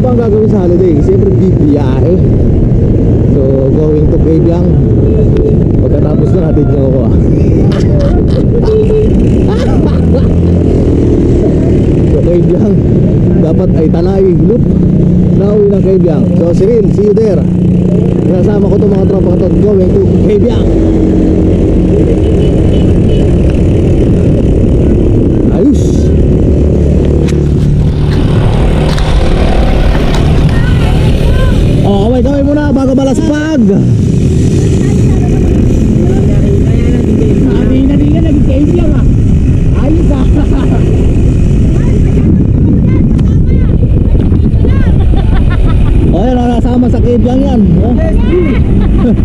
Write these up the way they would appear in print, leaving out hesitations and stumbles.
ba ang gagawin sa holiday? Siyempre bibiyahe. So going to Kabyang. Pagkatapos na natin nyo ako So Kabyang, dapat ay Tanay Loop. Nauwi ng Kabyang. So Cyril, see you there. Kasama ko itong mga tropa ko going to Kabyang. Ayos. Oh, kaway muna bago malaspag. Oh, yan, nakasama sa Kabyang yan. Oh.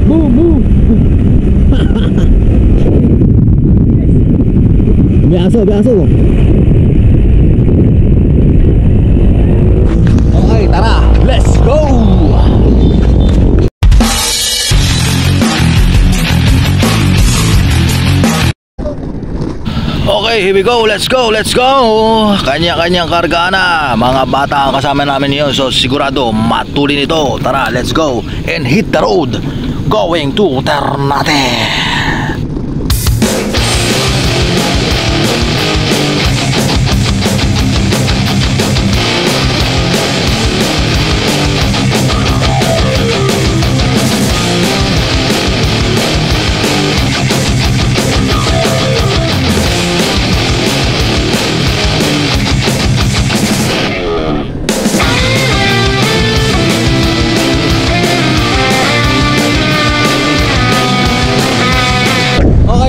Boo, boo. May aso, may aso. Okay, tara, let's go. Okay, here we go, let's go, let's go. Kanya-kanyang karga na. Mga bata ang kasama namin yun. So sigurado matulin ito. Tara, let's go and hit the road. Going to Ternate.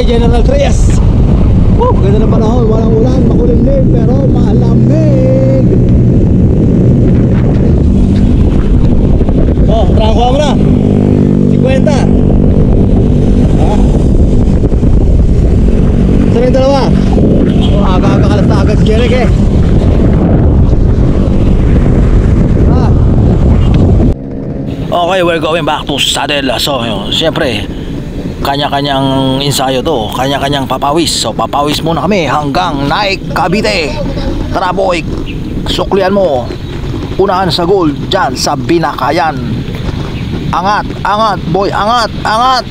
General Trias. Ganda ng panahon, walang ulan, makulimlim pero malamig. Oh, trangkuha mo na 50. Saan yung dalawa? Oh, aga-aga kalas na agad si Jeric eh. Okay, we're going back to saddle. So, siyempre kanya-kanyang ensayo to, kanya-kanyang papawis. So papawis muna kami hanggang Naik, Cavite. Tara boy, suklian mo. Unahan sa goal dyan sa Binakayan. Angat, angat boy, angat, angat.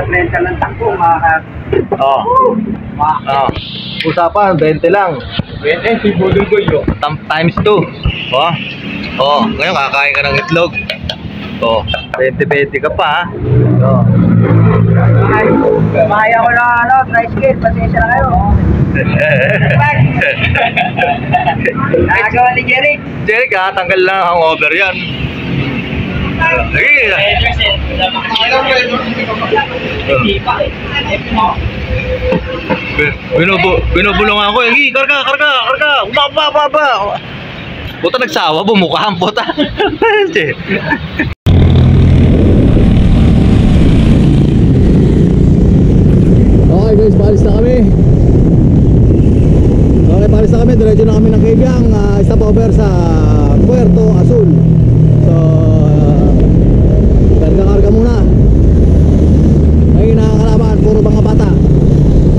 Renta ng takbo, Oh. Usapan, 20 lang. 20, si Budol ko yun. Times 2. Oh. Oh, ngayon kakain ka ng itlog. Oh, 20-20 ka pa ha. Oh. Maya ko na tricycle, pasensya na kayo. Nakagawa ni Jeric. Jeric ha, tanggal lang ang hangover yan. Sige. Binubulong ako eh. Karga. Baba. Puta nagsawa, bumukahan puta. Okay guys, paalis na kami. Diretso na kami ng Kabyang. Stopover sa Puerto Azul. So karga muna. Ay nakakalaban, puro mga bata.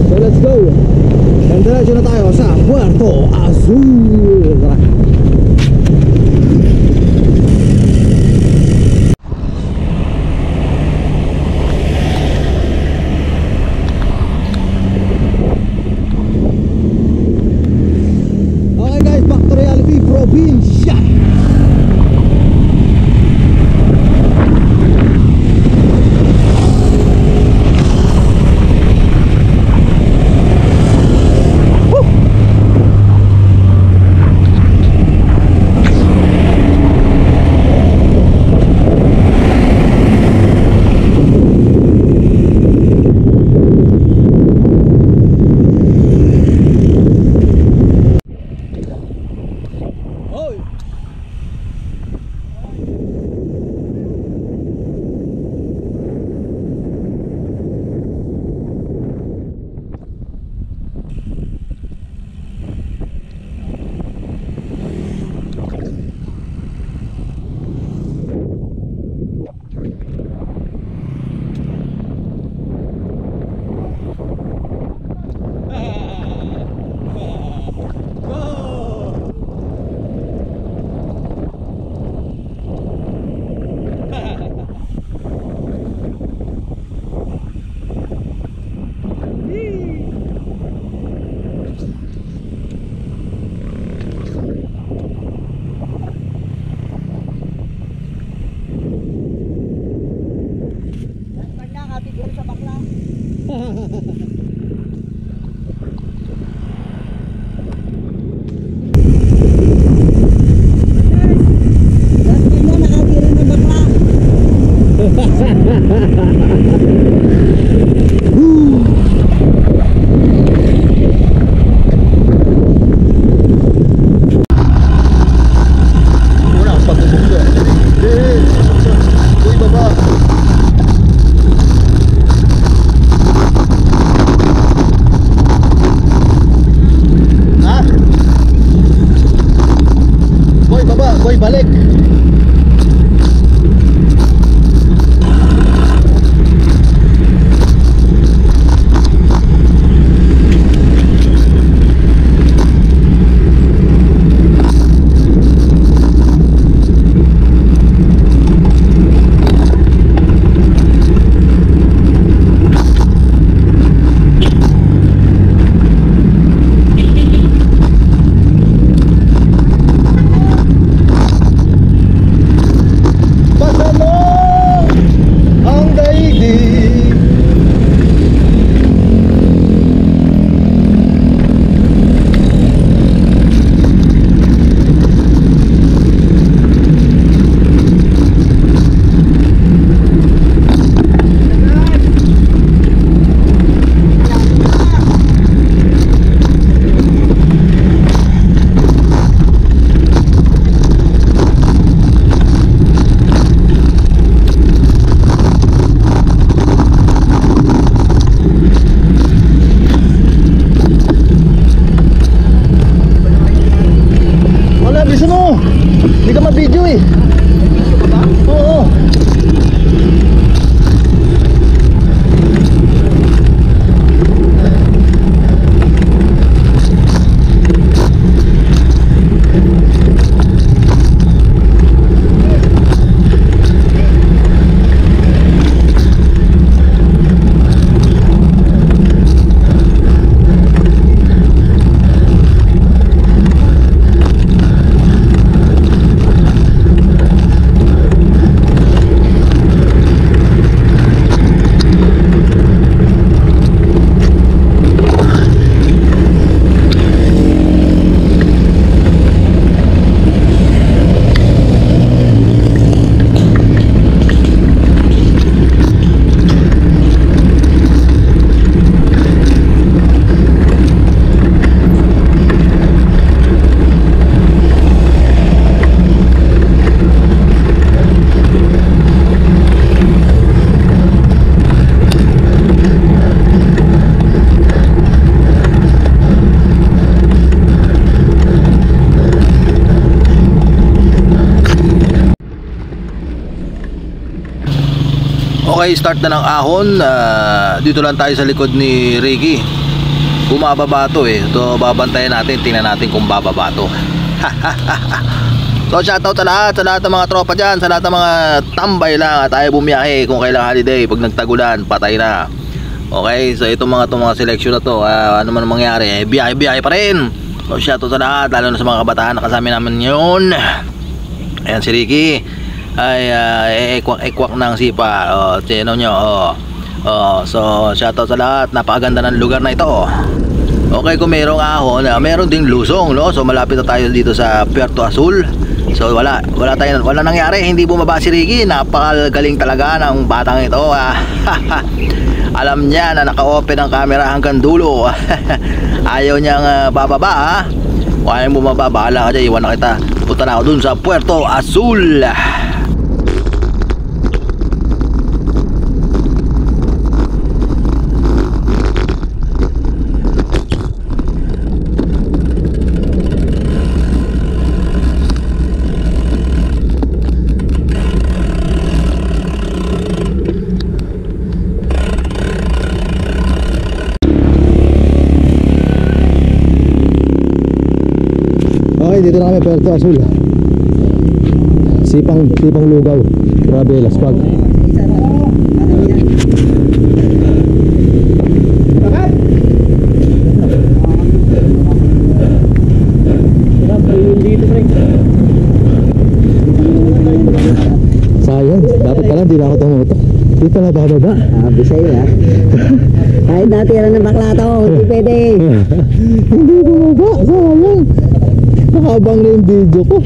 So let's go. And diretso na tayo sa Puerto Azul. probinsya. Balik. Hindi ka ma-video eh. Oo. Okay, start na ng ahon. Dito lang tayo sa likod ni Ricky. Bumababa to eh. Ito, babantayan natin. Tingnan natin kung bababa to. So shoutout sa lahat ng mga tropa dyan, sa lahat ng mga tambay lang at tayo bumiyahe kung kailang holiday. Pag nagtagulan, patay na. Okay, so itong mga selection na to, ano man mangyari, biyahe pa rin. So shoutout sa lahat, lalo na sa mga kabataan na kasama naman yun. Ayan si Ricky ay ekwak ng sipa. Tino nyo. So shoutout sa lahat, napakaganda ng lugar na ito. Okay, kung merong ahon, meron ding lusong, no? So malapit na tayo dito sa Puerto Azul. So wala nangyari, hindi bumaba si Ricky. Napakagaling talaga ng batang ito. Alam niya na naka-open ang camera hanggang dulo. Ayaw niyang bababa. Kung ayaw bumaba, bahala ka dyan, iwan na kita. Punta na ako dun sa Puerto Azul. Okay, dito na kami, Puerto Azul. Sipang lugaw. Grabe, laspag. Sayang, dapat pala hindi na ako tumutok. Dito na bababa. Sabi sa'yo ha. Kahit natira ng bakla to, hindi pwede. Hindi bumaba, sayang. Nakabang na yung video ko.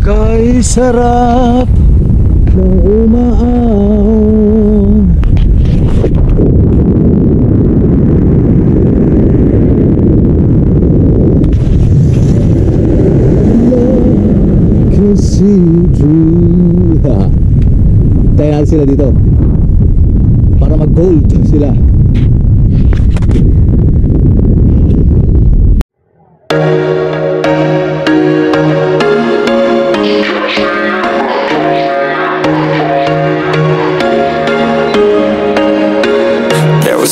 Kay sarap ng umaaw. Kasi tayo natin sila dito para mag-gold sila.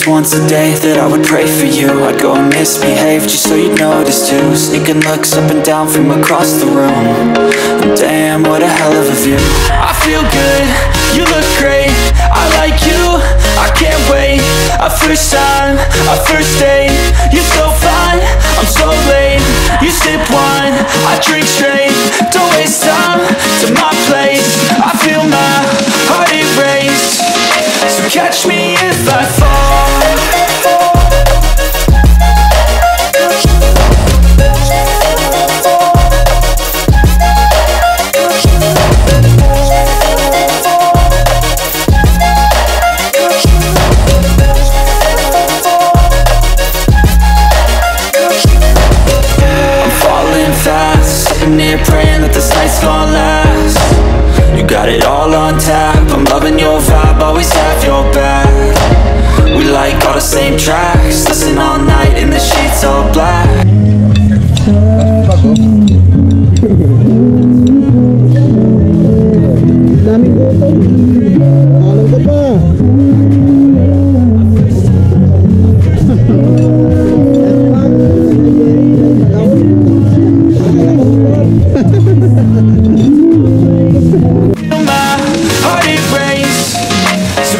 Once a day that I would pray for you, I'd go and misbehave just so you'd notice too. Sneaking looks up and down from across the room. And damn, what a hell of a view. I feel good, you look great, I like you, I can't wait. A first time, a first date, you're so fine, I'm so late. You sip wine, I drink straight, don't waste time to my place. I feel my heart erase, so catch me if I fall. Praying that this night's gonna last. You got it all on tap, I'm loving your vibe, always have your back. We like all the same tracks, listen all night in the sheets all black. Daming gutom. Alam ko pa.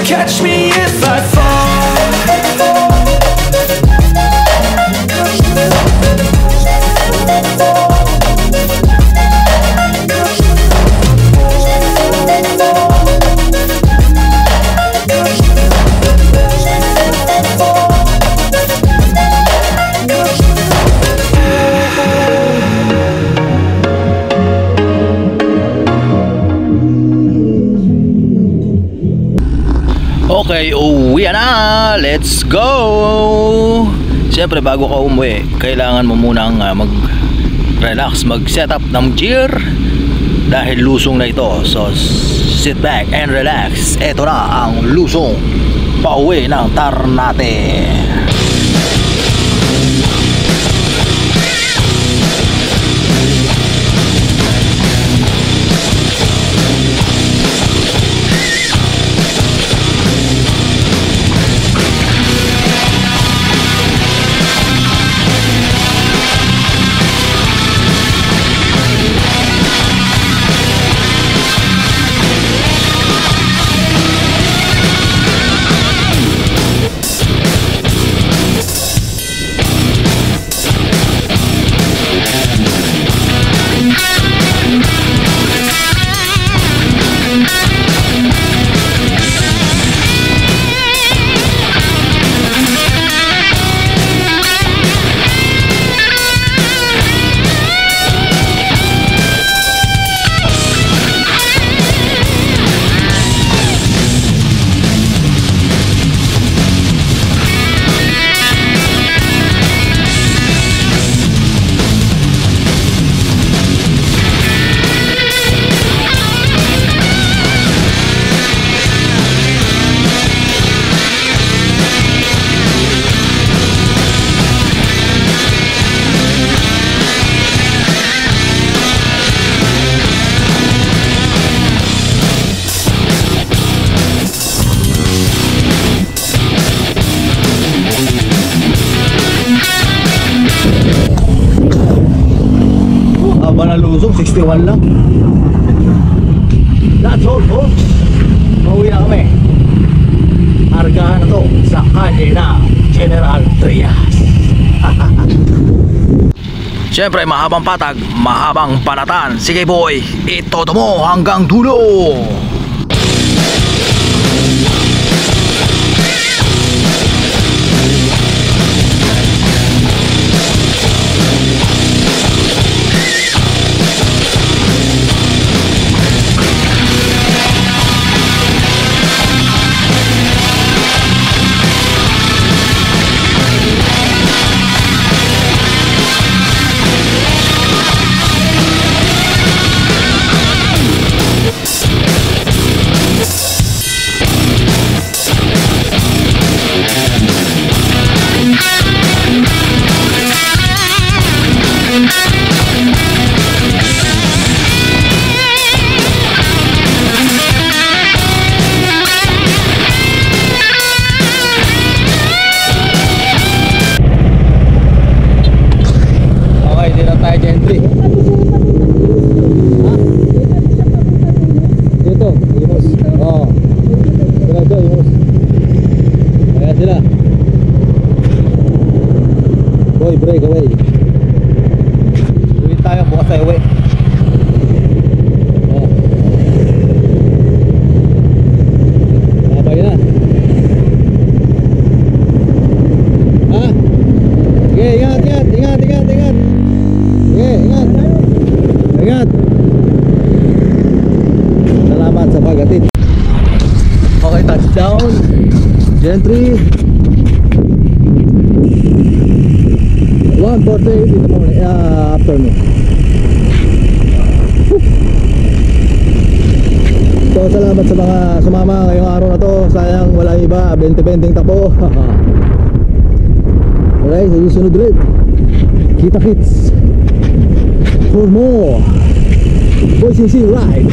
Catch me if I fall. Ayan na, let's go! Siyempre bago ka umuwi, kailangan mo munang mag-relax, mag-set up ng gear dahil lusong na ito. So sit back and relax. Ito na ang lusong pauwi ng Ternate. Lusong 61 lang. That's all folks. Mauwi na kami. Argahan na to sa kalye na General Trias. Siyempre mahabang patag, mahabang panatan. Sige boy, itodo mo hanggang dulo. Breakaway. Uwi tayo, bukas tayo uwi. Babay na. Ha? Sige, ingat. Sige, ingat. Salamat sa pag-atid. Okay, touchdown. Gentry. 1:40 dito mo afternoon. So salamat sa mga sumama ngayong araw na to. Sayang wala iba, 20-20 takbo. Okay, sa susunod ulit. Kita kits for more Boys in Sea ride.